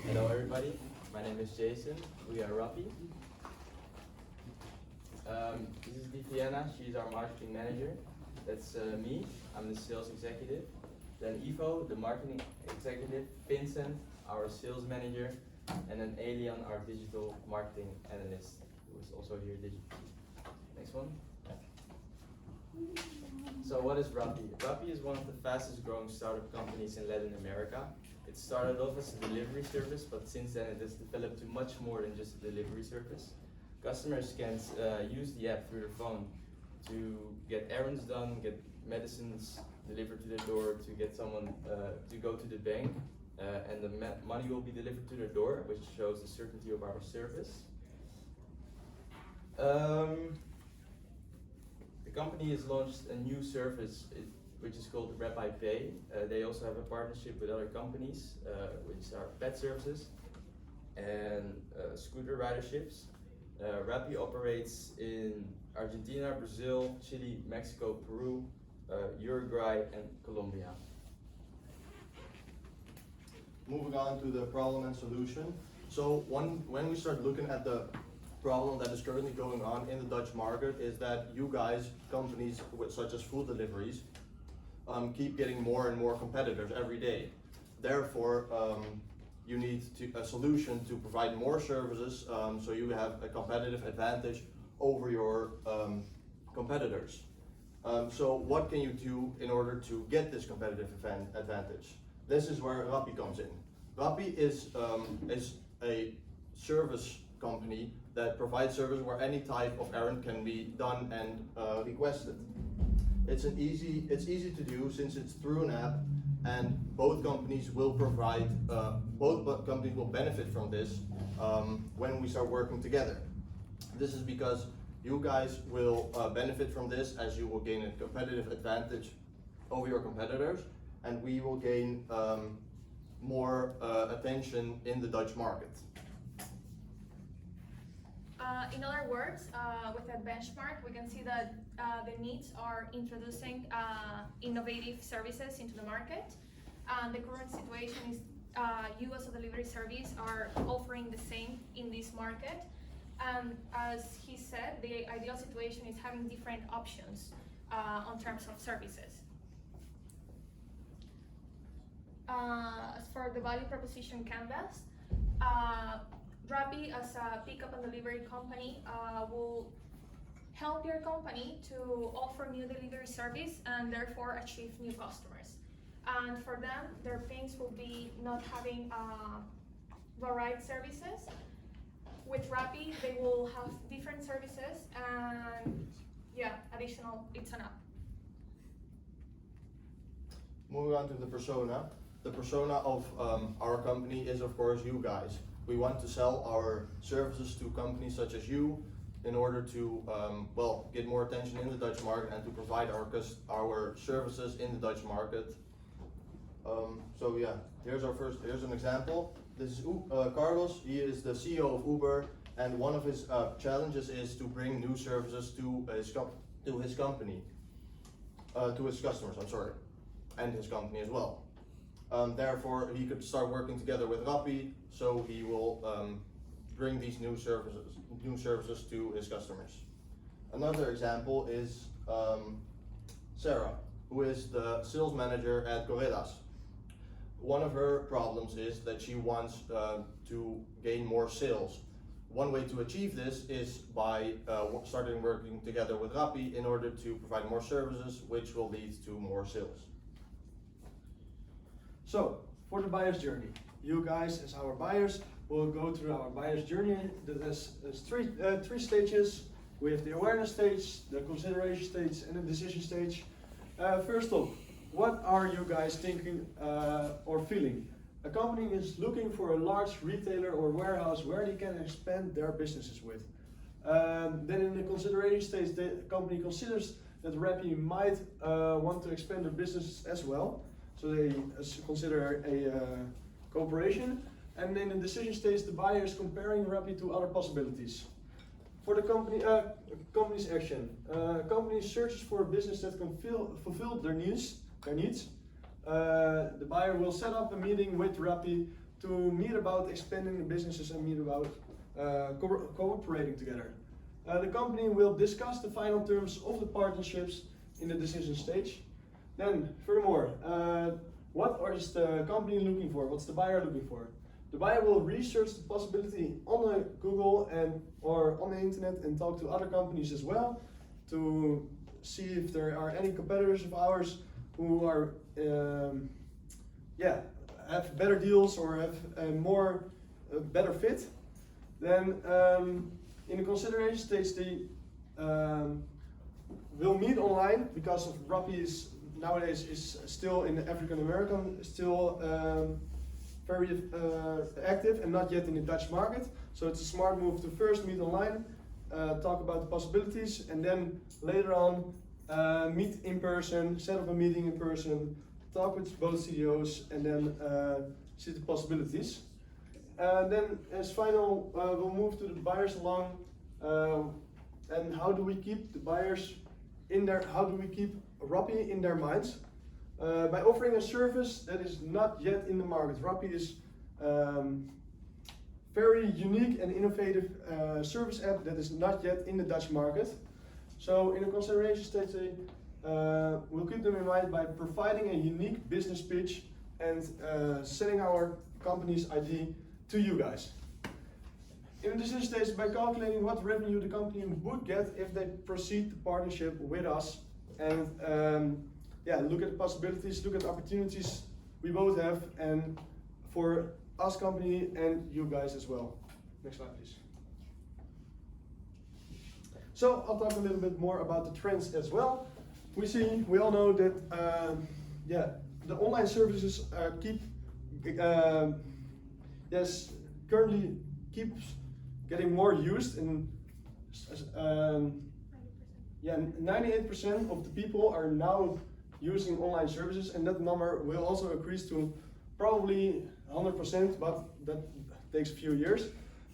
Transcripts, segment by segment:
Hello everybody, my name is Jason, we are Rappi. This is Viviana, she's our marketing manager. That's me, I'm the sales executive. Then Ivo, the marketing executive. Vincent, our sales manager. And then Elian, our digital marketing analyst, who is also here digitally. Next one. So what is Rappi? Rappi is one of the fastest growing startup companies in Latin America. It started off as a delivery service, but since then it has developed to much more than just a delivery service. Customers can use the app through their phone to get errands done, get medicines delivered to their door, to get someone to go to the bank, and the money will be delivered to their door, which shows the certainty of our service. The company has launched a new service which is called Rappi Pay. They also have a partnership with other companies, which are pet services and scooter riderships. Rappi operates in Argentina, Brazil, Chile, Mexico, Peru, Uruguay, and Colombia. Moving on to the problem and solution. So when we start looking at the problem that is currently going on in the Dutch market is that you guys, companies such as food deliveries, keep getting more and more competitors every day. Therefore, you need a solution to provide more services so you have a competitive advantage over your competitors. So what can you do in order to get this competitive advantage? This is where Rappi comes in. Rappi is a service company that provides service where any type of errand can be done and requested. It's easy to do since it's through an app, and both companies will benefit from this when we start working together. This is because you guys will benefit from this as you will gain a competitive advantage over your competitors, and we will gain more attention in the Dutch market. In other words, with a benchmark, we can see that the needs are introducing innovative services into the market. The current situation is you as a delivery service are offering the same in this market. And as he said, the ideal situation is having different options on terms of services. As for the value proposition canvas, Rappi as a pickup and delivery company will help your company to offer new delivery service and therefore achieve new customers. And for them, their pains will be not having varied services. With Rappi, they will have different services and additional, it's an app. Moving on to the persona. The persona of our company is of course you guys. We want to sell our services to companies such as you in order to get more attention in the Dutch market and to provide our services in the Dutch market. Here's an example. This is Carlos. He is the CEO of Uber, and one of his challenges is to bring new services to his company, to his customers. And his company as well. Therefore, he could start working together with Rappi, so he will bring these new services to his customers. Another example is Sarah, who is the sales manager at Gorillas. One of her problems is that she wants to gain more sales. One way to achieve this is by starting working together with Rappi in order to provide more services, which will lead to more sales. So, for the buyer's journey, you guys as our buyers will go through our buyer's journey. There's three stages. We have the awareness stage, the consideration stage, and the decision stage. First off, what are you guys thinking or feeling? A company is looking for a large retailer or warehouse where they can expand their businesses with. Then in the consideration stage, the company considers that Rappi might want to expand their business as well. So they consider a cooperation. And in the decision stage, the buyer is comparing Rappi to other possibilities. For the company's action, company searches for a business that can fulfill their needs. The buyer will set up a meeting with Rappi to meet about expanding the businesses and meet about cooperating together. The company will discuss the final terms of the partnerships in the decision stage. Then, furthermore, what is the company looking for? What's the buyer looking for? The buyer will research the possibility on the Google or on the internet and talk to other companies as well to see if there are any competitors of ours who are have better deals or have a better fit. Then in the consideration stage they will meet online because of Rappi nowadays is still in the African American, still very active and not yet in the Dutch market. So it's a smart move to first meet online, talk about the possibilities, and then later on meet in person, set up a meeting in person, talk with both CEOs, and then see the possibilities. Then as final, we'll move to the buyers along, and how do we keep the buyers how do we keep Rappi in their minds? By offering a service that is not yet in the market. Rappi is very unique and innovative service app that is not yet in the Dutch market. So in the consideration stage, we'll keep them in mind by providing a unique business pitch and selling our company's ID to you guys. In the decision stage, by calculating what revenue the company would get if they proceed the partnership with us, and look at the possibilities, look at the opportunities we both have, and for us company and you guys as well. Next slide, please. So I'll talk a little bit more about the trends as well. We all know that the online services currently keeps getting more used, and 98% of the people are now using online services, and that number will also increase to probably 100%, but that takes a few years.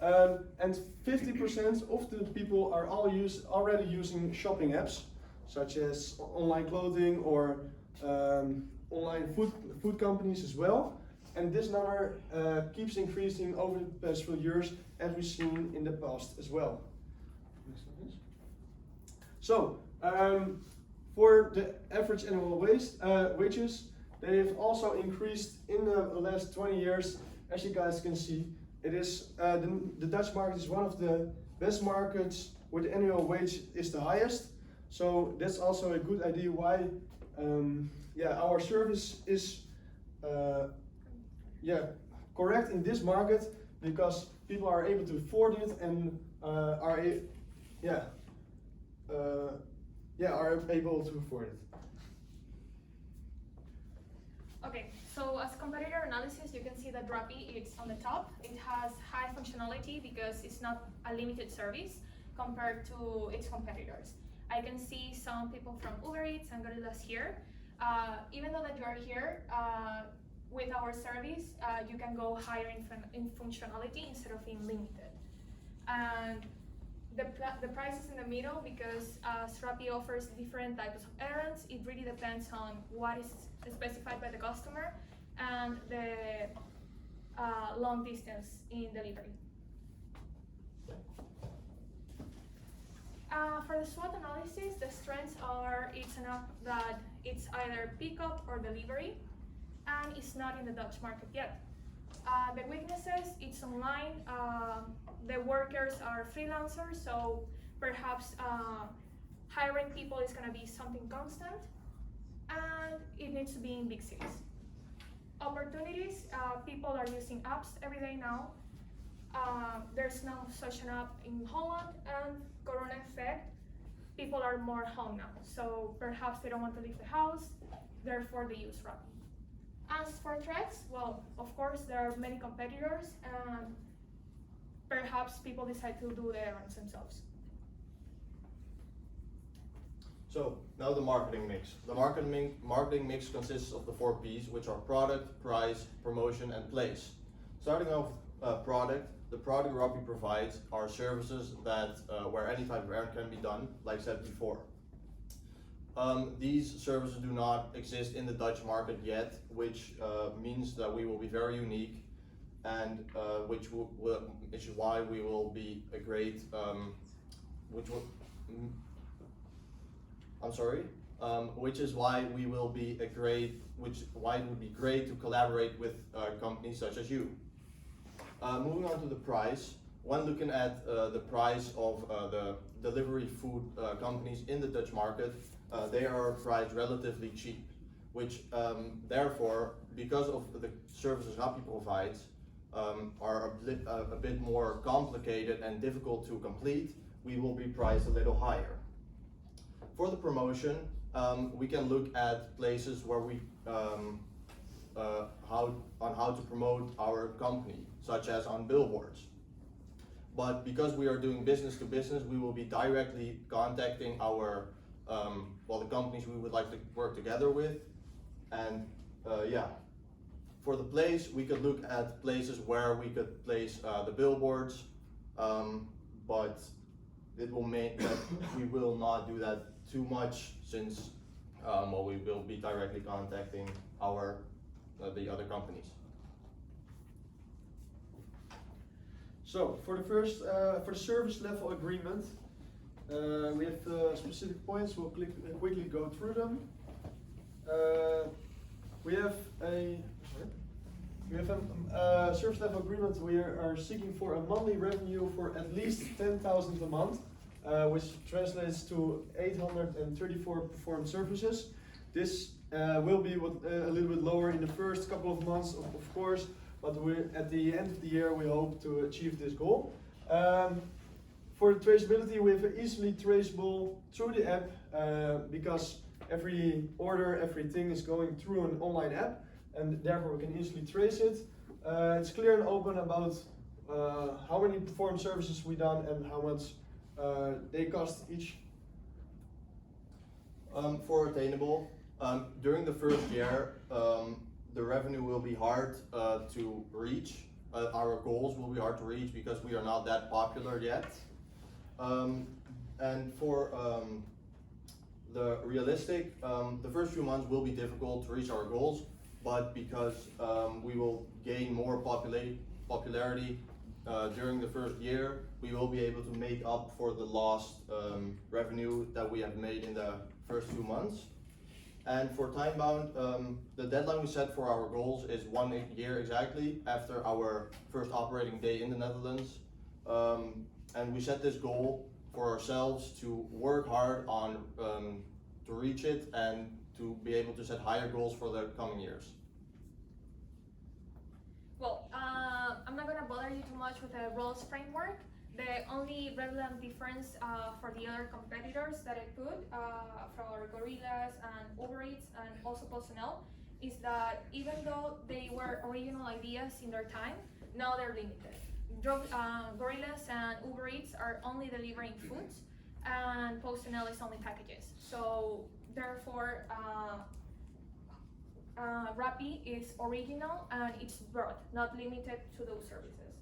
And 50% of the people are already using shopping apps, such as online clothing or online food companies as well. And this number keeps increasing over the past few years, as we've seen in the past as well. So, for the average annual wages, they have also increased in the last 20 years. As you guys can see, it is the Dutch market is one of the best markets where the annual wage is the highest. So that's also a good idea why our service is correct in this market, because people are able to afford it and are able to afford it. Okay, so as competitor analysis, you can see that Rappi is on the top. It has high functionality because it's not a limited service compared to its competitors. I can see some people from Uber Eats and Gorillas here. Even though that you are here, with our service, you can go higher in functionality instead of being limited. And the price is in the middle because Rappi offers different types of errands. It really depends on what is specified by the customer and the long distance in delivery. For the SWOT analysis, the strengths are it's an app that it's either pickup or delivery, and it's not in the Dutch market yet. The weaknesses, it's online, the workers are freelancers, so perhaps hiring people is going to be something constant, and it needs to be in big cities. Opportunities, people are using apps every day now. There's no such an app in Holland, and Corona effect, people are more home now, so perhaps they don't want to leave the house, therefore they use Rappi. As for threats, well, of course there are many competitors, and perhaps people decide to do the errands themselves. So now the marketing mix. The marketing mix consists of the 4 P's, which are product, price, promotion, and place. Starting off product, the product Rappi provides are services that where any type of errand can be done, like I said before. These services do not exist in the Dutch market yet, which means that we will be very unique and which is why we will be a great, which will, I'm sorry, which is why we will be a great, why it would be great to collaborate with companies such as you. Moving on to the price, when looking at the price of the delivery food companies in the Dutch market, they are priced relatively cheap, which therefore, because of the services Rappi provides, are a bit more complicated and difficult to complete, we will be priced a little higher. For the promotion, we can look at places where we how to promote our company, such as on billboards. But because we are doing business to business, we will be directly contacting our the companies we would like to work together with, and yeah. For the place, we could look at places where we could place the billboards, but it will mean that we will not do that too much, since we will be directly contacting our the other companies. So for the first, for the service level agreement, we have specific points. We'll quickly go through them. We have a service level agreement. We are seeking for a monthly revenue for at least 10,000 a month, which translates to 834 performed services. This will be a little bit lower in the first couple of months, of course, but at the end of the year we hope to achieve this goal. For the traceability, we have easily traceable through the app, because every order, everything is going through an online app, and therefore we can easily trace it. It's clear and open about how many performed services we done and how much they cost each. For attainable, during the first year, the revenue will be hard to reach. Our goals will be hard to reach because we are not that popular yet. And for the realistic, the first few months will be difficult to reach our goals, but because we will gain more popularity during the first year, we will be able to make up for the lost revenue that we have made in the first 2 months. And for time bound, the deadline we set for our goals is 1 year exactly after our first operating day in the Netherlands. And we set this goal for ourselves to work hard on to reach it and to be able to set higher goals for the coming years. Well, I'm not gonna bother you too much with the roles framework. The only relevant difference for the other competitors that I put from our Gorillas and Uber Eats and also Personnel is that even though they were original ideas in their time, now they're limited. Gorillas and Uber Eats are only delivering foods, and Personnel is only packages. So therefore, Rappi is original and it's broad, not limited to those services.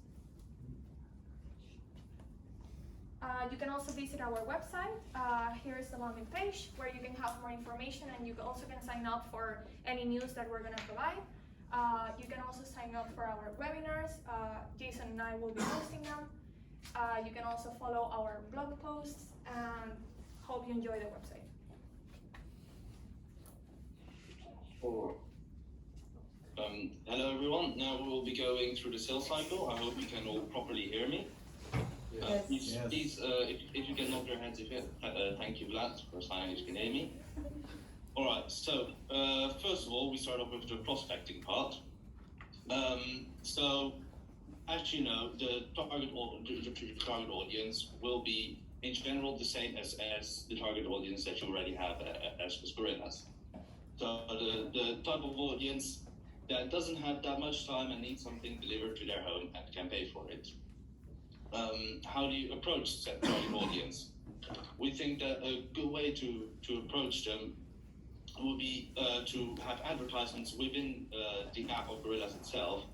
You can also visit our website. Here is the landing page where you can have more information, and you also can sign up for any news that we're going to provide. You can also sign up for our webinars. Jason and I will be hosting them. You can also follow our blog posts, and hope you enjoy the website. Hello everyone, now we will be going through the sales cycle. I hope you can all properly hear me. Please, if you can knock your hands if you thank you, Vlad, for signing if you can hear me. Alright, so first of all, we start off with the prospecting part. So, as you know, the target audience will be in general the same as the target audience that you already have as Gorillas. So the type of audience that doesn't have that much time and needs something delivered to their home and can pay for it. How do you approach that target audience? We think that a good way to approach them would be to have advertisements within the app of Gorillas itself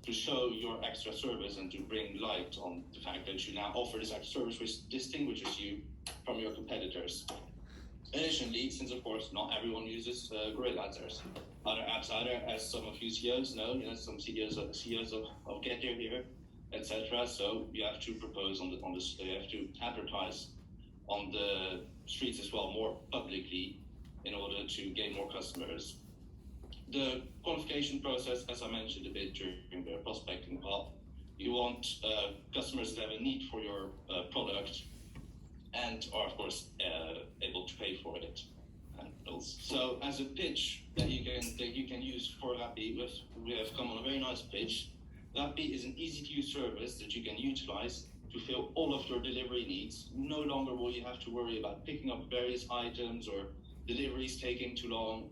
to show your extra service and to bring light on the fact that you now offer this extra service which distinguishes you from your competitors. Additionally, since of course not everyone uses Gorilla, there's other apps out there, as some of you CEOs know, some CEOs of Get Here, etc. So you have to propose you have to advertise on the streets as well more publicly in order to gain more customers. The qualification process, as I mentioned a bit during the prospecting part, you want customers that have a need for your product and are of course able to pay for it. So as a pitch that you can use for Rappi, we have come on a very nice pitch. Rappi is an easy to use service that you can utilize to fill all of your delivery needs. No longer will you have to worry about picking up various items or deliveries taking too long.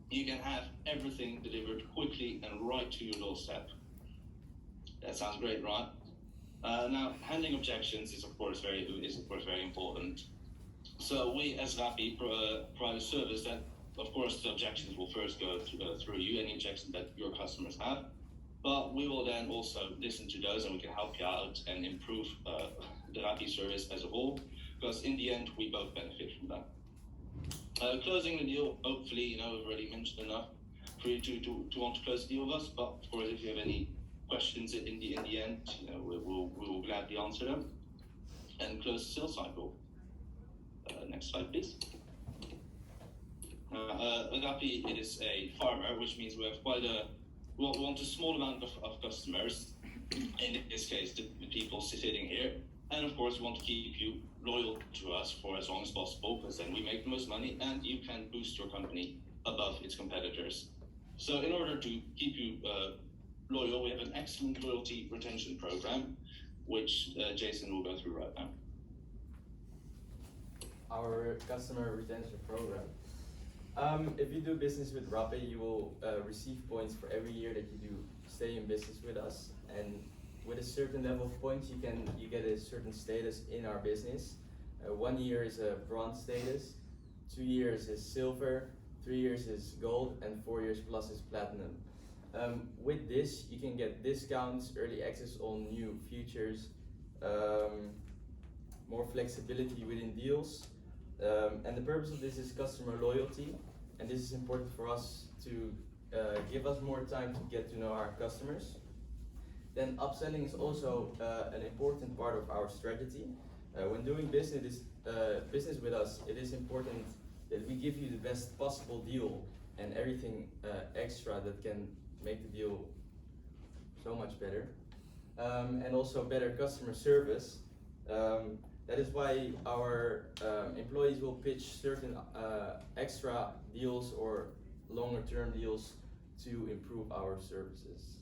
You can have everything delivered quickly and right to your doorstep. That sounds great, right? Now, handling objections is of course very important. So we as Rappi provide a service that, of course, the objections will first go through you, any objections that your customers have. But we will then also listen to those, and we can help you out and improve the Rappi service as a whole, because in the end, we both benefit from that. Closing the deal, hopefully, we've already mentioned enough for you to want to close the deal with us. But of course, if you have any questions in the end, we will gladly answer them and close the sales cycle. Next slide, please. Rappi, it is a farmer, which means we have we want a small amount of customers, in this case, the people sitting here. And of course, we want to keep you loyal to us for as long as possible, because then we make the most money and you can boost your company above its competitors. So in order to keep you loyal, we have an excellent loyalty retention program, which Jason will go through right now. Our customer retention program. If you do business with Rappi, you will receive points for every year that you do stay in business with us. And with a certain level of points, you get a certain status in our business. 1 year is a bronze status, 2 years is silver, 3 years is gold, and 4 years plus is platinum. With this, you can get discounts, early access on new features, more flexibility within deals. And the purpose of this is customer loyalty, and this is important for us to give us more time to get to know our customers. Then upselling is also an important part of our strategy. When doing business with us, it is important that we give you the best possible deal and everything extra that can make the deal so much better. And also better customer service. That is why our employees will pitch certain extra deals or longer term deals to improve our services.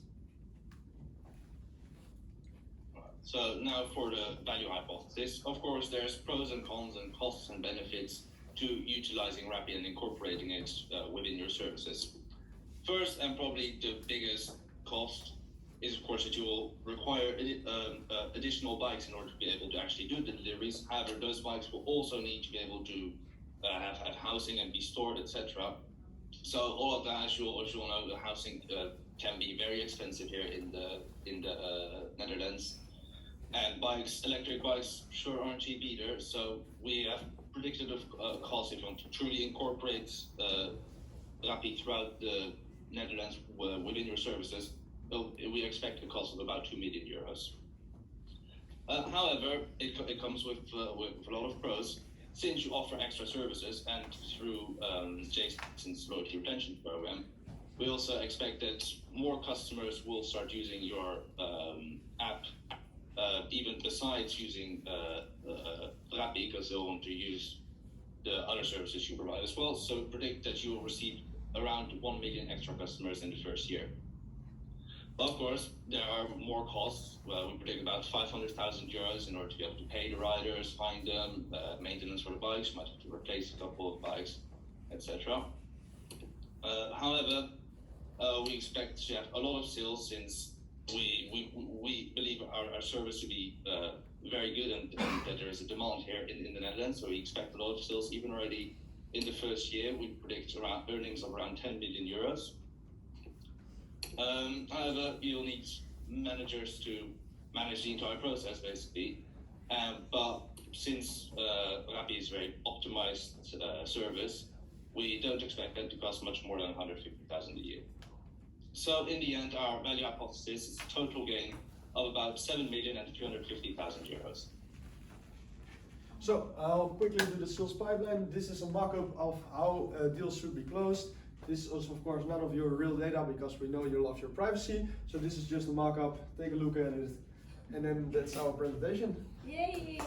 So now for the value hypothesis. Of course, there's pros and cons and costs and benefits to utilizing Rappi and incorporating it within your services. First, and probably the biggest cost, is of course that you will require additional bikes in order to be able to actually do the deliveries. However, those bikes will also need to be able to have housing and be stored, etc. So all of that, as you all know, the housing can be very expensive here in the Netherlands. And electric bikes sure aren't cheap either. So we have predicted a cost if you want to truly incorporate Rappi throughout the Netherlands within your services. We expect a cost of about 2 million euros. However, it comes with a lot of pros. Since you offer extra services and through Jason's loyalty retention program, we also expect that more customers will start using your app, even besides using Rappi, because they'll want to use the other services you provide as well. So predict that you will receive around 1 million extra customers in the first year. Of course, there are more costs. We predict about 500,000 euros in order to be able to pay the riders, find them, maintenance for the bikes, you might have to replace a couple of bikes, etc. However, we expect to have a lot of sales since we believe our service to be very good and that there is a demand here in the Netherlands. So we expect a lot of sales even already in the first year. We predict earnings of around 10 million euros. However, you'll need managers to manage the entire process, basically. But since Rappi is a very optimized service, we don't expect that to cost much more than 150,000 a year. So in the end, our value hypothesis is a total gain of about 7,250,000 euros. So I'll quickly do the sales pipeline. This is a mock-up of how deals should be closed. This is also, of course, none of your real data because we know you love your privacy. So this is just a mock-up. Take a look at it, and then that's our presentation. Yay!